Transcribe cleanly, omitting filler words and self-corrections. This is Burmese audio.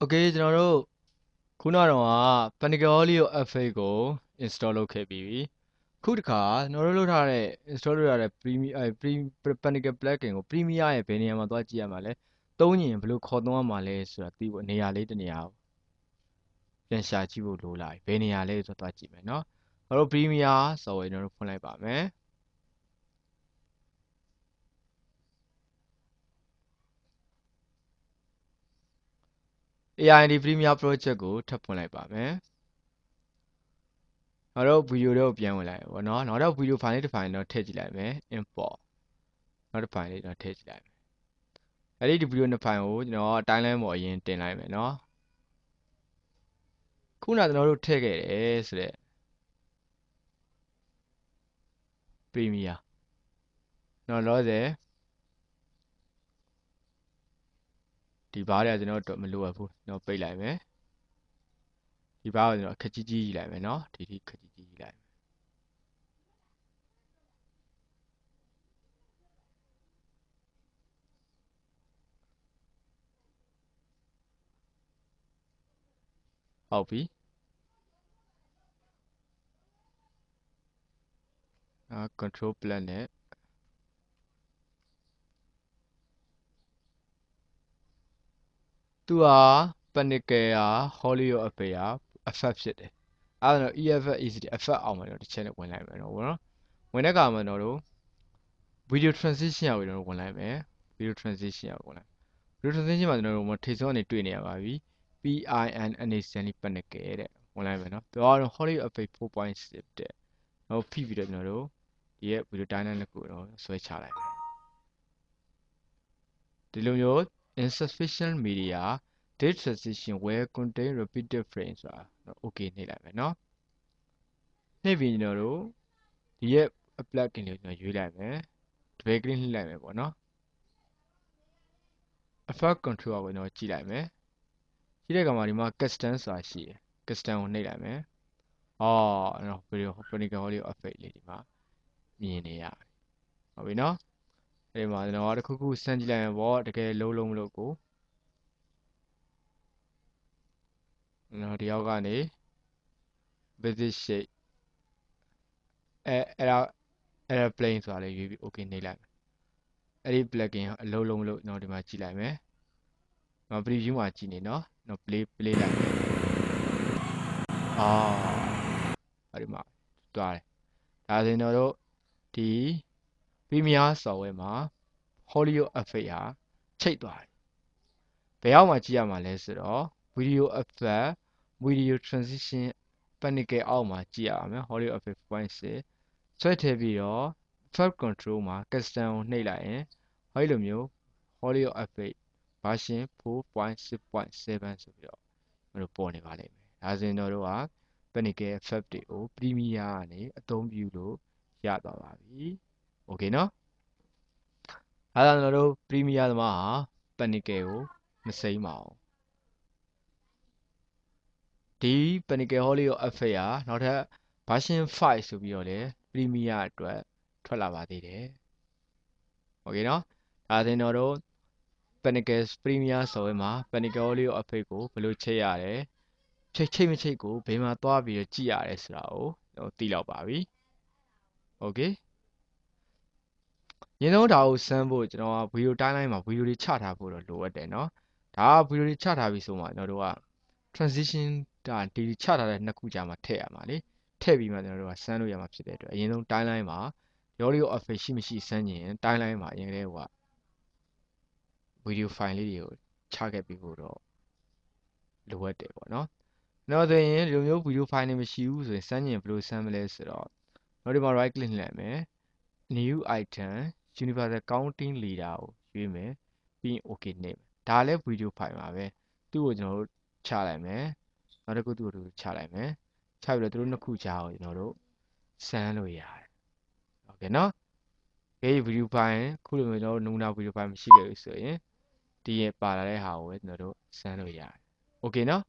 Okay ကျွန်တော်တို့ခုနကတော့Panic-Olio FA ကို install လုပ်ခဲ့ပြီးပြီခုတခါကျွန်တော်တို့လုပ်ထားတဲ့ install လုပ်ထားတဲ့ Panic plugin ကို Premiere ရဲ့ဘယ်နေရာမှာသွားကြည့်ရမှာလဲသုံးရင်ဘယ်လိုခေါ်သုံးရမှာလဲဆိုတာသိဖို့နေရာလေးတစ်နေရာကိုပြန်ရှာကြည့်ဖို့လိုလာပြီဘယ်နေရာလဲဆိုတော့သွားကြည့်မယ်เนาะကျွန်တော်တို့ Premiere ဆိုရင်ကျွန်တော်တို့ဖွင့်လိုက်ပါမယ်AID Premiere Project ကိုထပ်ဖွင့်လိုက်ပါမယ်နောက်တော့ video တွေကိုပြန်ဝင်လိုက်ပါเนาะနောက်တော့ video file လေးတစ် file တော့ထည့်ကြည့်လိုက်မယ် import နောက်တစ် file လေးတော့ထည့်ကြည့်လိုက်မယ်အဲ့ဒီ video နှစ် file ကိုကျွန်တော် timeline ပေါ်အရင်တင်လိုက်မယ်เนาะခုနကျွန်တော်တို့ထည့်ခဲ့တယ်ဆိုတဲ့ Premiere နော်လောဆယ်ဒီဘားတွေကကျွန်တော်တို့မလိုအပ်ဘူးကျွန်တော်ပိတ်လိုက်မယ်ဒီဘားကိုကျွန်တော်ခက်ကြီးကြီးလိုက်မယ်เนาะဒီခက်ကြီးကြီးလိုက်ဟုတ်ပြီcontrol plus နဲ့သူဟာ Panic ရာ Hollywood Affair ရာ effect ဖြစ်တယ်အဲ့ဒါတော့ EFF ECD effect အောင်မှာတော့တစ်ချက်နဲ့ဝင်လိုက်မယ်เนาะဝင်တဲ့အခါမှာကျွန်တော်တို့ video transition ကိုကျွန်တော်ဝင်လိုက်မယ် video transition ကိုဝင်လိုက် video transition မှာကျွန်တော်တို့ထိပ်ဆုံးကနေတွေ့နေရပါပြီ PIN NACN Panic တဲ့ဝင်လိုက်မယ်เนาะသူကတော့ Hollywood Affair 4.6 တဲ့နောက်ဖိပြီးတော့ကျွန်တော်တို့ဒီရဲ့ video timeline တစ်ခုတော့ဆွဲချလိုက်မယ်ဒီလိုမျိုး insufficient media date transition where contain repeated frames ဆိုတာ okay နှိပ်လိုက်မယ်เนาะနှိပ်ပြီးကျွန်တော်တို့ဒီရဲ့ plugin လေးကိုကျွန်တော်ရွေးလိုက်မယ် double click နှိပ်လိုက်မယ်ပေါ့เนาะ effect control ကိုကျွန်တော်ကြည့်လိုက်မယ်ကြည့်တဲ့အခါမှာဒီမှာ custom ဆိုတာရှိတယ် custom ကိုနှိပ်လိုက်မယ်နော် video Panic Audio effect လေးဒီမှာမြင်နေရတယ်ဟုတ်ပြီเนาะဒီမှာကျွန်တော်တစ်ခုခုစမ်းကြည့်လိုက်ရင်ပေါ့တကယ်လုံးမလို့ကိုနော်ဒီအောက်ကနေ visit shape airplane ဆိုတာလေးရွေးပြီး okay နှိပ်လိုက်မယ်အဲ့ဒီ plugin အလုံးမလို့ကျွန်တော်ဒီမှာကြည့်လိုက်မယ်နော် preview မှာကြည့်နေနော်နော် play လိုက်မယ်အဲ့ဒီမှာတွားတယ်ဒါဆိုရင်တို့ဒီ Premiere software မှာ Hollywood Effect ဟာချိတ်သွားတယ်ဘယ်အောက်မှာကြည့်ရမှာလဲဆိုတော့ video effect video transition Panic အောက်မှာကြည့်ရအောင်မယ် Hollywood Effect 4.6ဆွဲထည့်ပြီးတော့ effect control မှာ custom ကိုနှိပ်လိုက်ရင်ဟောဒီလိုမျိုး Hollywood Effect version 4.6.7 ဆိုပြီးတော့တို့ပေါ်နေပါလိမ့်မယ်ဒါဆိုရင်တို့က Panic effect တွေကို Premiere ကနေအသုံးပြုလို့ရသွားပါပြီ okay เนาะအဲ့ဒါကျွန်တော်တို့ Premiere သမားဟာ Panic ကိုမစိမ့်ပါဘူးဒီ Panic Hollywood Effect ဟာနောက်ထပ် version 5ဆိုပြီးတော့လေ Premiere အတွက်ထွက်လာပါသေးတယ်โอเคเนาะဒါဆိုရင်တို့ Panic Premiere ဆိုရင်မှာ Panic Hollywood Effect ကိုဘယ်လိုချိန်ရတယ်ချိတ်မချိတ်ကိုဘယ်မှာသွားပြီးတော့ကြည့်ရတယ်ဆိုတာကိုသိလောက်ပါပြီโอเคရင်းဆုံးဒါကိုစမ်းဖို့ကျွန်တော်ကဗီဒီယိုတိုင်းလိုက်မှာဗီဒီယိုတွေချထားဖို့တော့လိုအပ်တယ်เนาะဒါကဗီဒီယိုတွေချထားပြီဆိုမှကျွန်တော်တို့က transition ဒါဒီချထားတဲ့နှစ်ခုကြားမှာထည့်ရမှာလေထည့်ပြီးမှကျွန်တော်တို့ကစမ်းလို့ရမှာဖြစ်တဲ့အတွက်အရင်ဆုံးတိုင်းလိုက်မှာ audio effect ရှိမရှိစမ်းရင်တိုင်းလိုက်မှာအရင်ကတည်းကဗီဒီယို file လေးတွေကိုချခဲ့ပြီးဖို့တော့လိုအပ်တယ်ပေါ့เนาะနောက်ဆိုရင်ဒီလိုမျိုးဗီဒီယို file တွေမရှိဘူးဆိုရင်စမ်းရင်ဘယ်လိုစမ်းမလဲဆိုတော့နောက်ဒီမှာ right click နှိပ်လိုက်မယ် new item universal counting leader ကိုရွေးမယ်ပြီးရင် okay နှိပ်မယ်ဒါလည်း video file ပါပဲသူ့ကိုကျွန်တော်တို့ချလိုက်မယ်နောက်တစ်ခုသူ့ကိုချလိုက်မယ်ချပြီးတော့သူတို့နှစ်ခုကြားကိုကျွန်တော်တို့စမ်းလို့ရတယ်โอเคเนาะဒီ video file ခုလိုမျိုးကျွန်တော်တို့နမူနာ video file မရှိခဲ့ဘူးဆိုရင်ဒီရပါလာတဲ့ဟာကိုပဲကျွန်တော်တို့စမ်းလို့ရတယ်โอเคเนาะ